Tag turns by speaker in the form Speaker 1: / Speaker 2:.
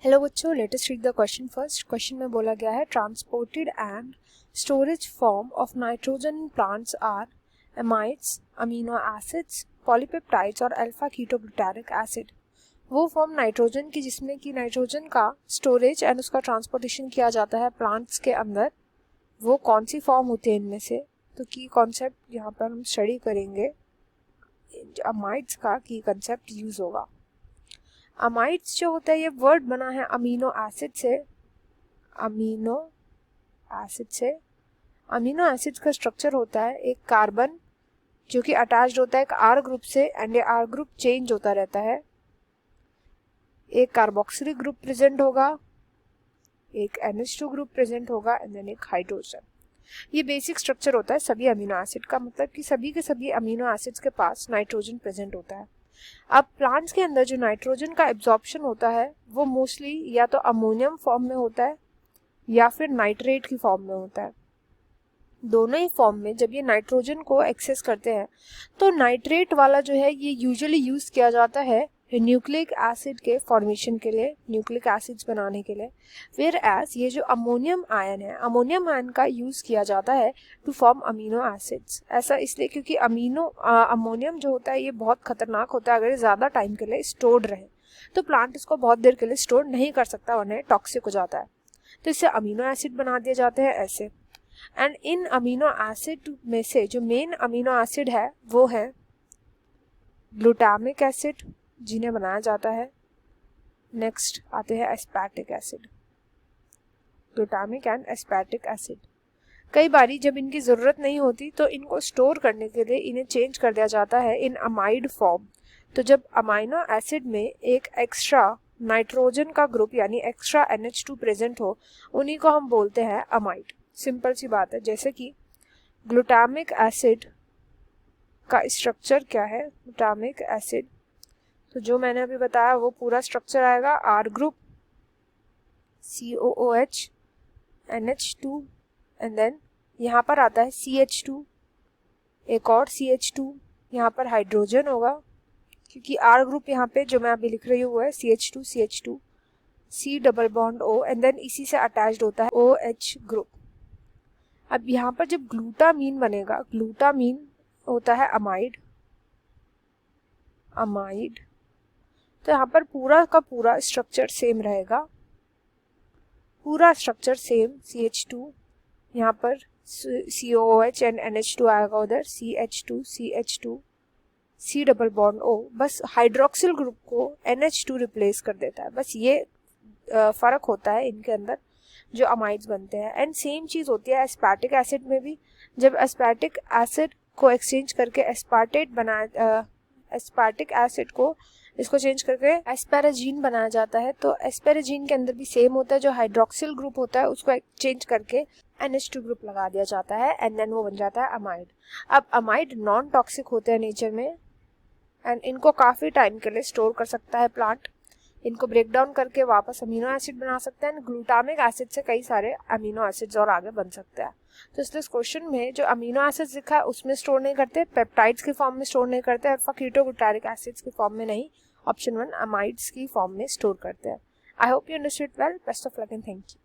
Speaker 1: Hello बच्चों, let us read the question first. Question में बोला गया है transported and storage form of nitrogen in plants are amides, amino acids, polypeptides और alpha ketoglutaric acid. वो form nitrogen की जिसमें कि नाइट्रोजन का स्टोरेज एंड उसका ट्रांसपोर्टेशन किया जाता है प्लांट्स के अंदर, वो कौन सी फॉर्म होती है इनमें से। तो की कॉन्सेप्ट यहाँ पर हम स्टडी करेंगे, अमाइड्स का की कंसेप्ट यूज होगा। अमाइड्स जो होता है ये वर्ड बना है अमीनो एसिड से। अमीनो एसिड का स्ट्रक्चर होता है एक कार्बन जो कि अटैच्ड होता है एक आर ग्रुप से, एंड ये आर ग्रुप चेंज होता रहता है। एक कार्बोक्सिलिक ग्रुप प्रेजेंट होगा, एक NH2 ग्रुप प्रेजेंट होगा एंड देन एक हाइड्रोजन। ये बेसिक स्ट्रक्चर होता है सभी अमीनो एसिड का, मतलब कि सभी के सभी अमीनो एसिड्स के पास नाइट्रोजन प्रेजेंट होता है। अब प्लांट्स के अंदर जो नाइट्रोजन का एब्जॉर्प्शन होता है वो मोस्टली या तो अमोनियम फॉर्म में होता है या फिर नाइट्रेट की फॉर्म में होता है। दोनों ही फॉर्म में जब ये नाइट्रोजन को एक्सेस करते हैं तो नाइट्रेट वाला जो है ये यूजुअली यूज किया जाता है न्यूक्लिक एसिड के फॉर्मेशन के लिए, न्यूक्लिक एसिड्स बनाने के लिए। फिर एज ये जो अमोनियम आयन है, अमोनियम आयन का यूज किया जाता है टू फॉर्म अमीनो एसिड्स। ऐसा इसलिए क्योंकि अमोनियम जो होता है ये बहुत खतरनाक होता है अगर ज़्यादा टाइम के लिए स्टोर्ड रहे, तो प्लांट इसको बहुत देर के लिए स्टोर नहीं कर सकता, वरना टॉक्सिक हो जाता है। तो इससे अमीनो एसिड बना दिए जाते हैं ऐसे। एंड इन अमीनो एसिड में से जो मेन अमीनो एसिड है वो है ग्लूटामिक एसिड, जिन्हें बनाया जाता है। नेक्स्ट आते हैं aspartic acid, glutamic and aspartic acid. कई बारी जब इनकी ज़रूरत नहीं होती तो इनको स्टोर करने के लिए इन्हें चेंज कर दिया जाता है इन अमाइड फॉर्म। तो जब अमाइनो एसिड में एक एक्स्ट्रा नाइट्रोजन का ग्रुप यानी एक्स्ट्रा NH2 प्रेजेंट हो, उन्हीं को हम बोलते हैं अमाइड। सिंपल सी बात है। जैसे कि ग्लूटामिक एसिड का स्ट्रक्चर क्या है, ग्लूटामिक एसिड तो जो मैंने अभी बताया वो पूरा स्ट्रक्चर आएगा R group, COOH, NH2 and then यहाँ पर आता है CH2, एक और CH2, यहाँ पर हाइड्रोजन होगा क्योंकि आर ग्रुप यहाँ पे जो मैं अभी लिख रही हूँ है CH2, C double bond O and then इसी से अटैच्ड होता है OH ग्रुप। अब यहाँ पर जब ग्लूटामीन बनेगा, ग्लूटामीन होता है अमाइड, तो यहाँ पर पूरा का पूरा स्ट्रक्चर सेम रहेगा, पूरा स्ट्रक्चर सेम। CH2 यहाँ पर COOH एंड NH2 आएगा उधर, CH2 C double bond O, बस हाइड्रोक्सिल ग्रुप को NH2 रिप्लेस कर देता है। बस ये फर्क होता है इनके अंदर जो अमाइड्स बनते हैं। एंड सेम चीज़ होती है एस्पार्टिक एसिड में भी। जब एस्पार्टिक एसिड को एक्सचेंज करके एस्पार्टिक एसिड को इसको चेंज करके एस्पैराजीन बनाया जाता है, तो एस्पैराजीन के अंदर भी सेम होता है। जो हाइड्रोक्सिल ग्रुप होता है उसको एक्सचेंज करके NH2 ग्रुप लगा दिया जाता है एंड देन वो बन जाता है अमाइड। अब अमाइड नॉन टॉक्सिक होते हैं नेचर में एंड इनको काफ़ी टाइम के लिए स्टोर कर सकता है प्लांट। इनको ब्रेक डाउन करके वापस अमीनो एसिड बना सकते हैं। ग्लूटामिक एसिड से कई सारे अमीनो एसिड्स और आगे बन सकते हैं। तो इसलिए इस क्वेश्चन में जो अमीनो एसिड्स लिखा है उसमें स्टोर नहीं करते, पेप्टाइड्स की फॉर्म में स्टोर नहीं करते, अल्फा कीटोग्लूटारिक एसिड्स की फॉर्म में नहीं, ऑप्शन 1 अमाइड्स की फॉर्म में स्टोर करते हैं। I hope you understood well. Best of luck and thank you.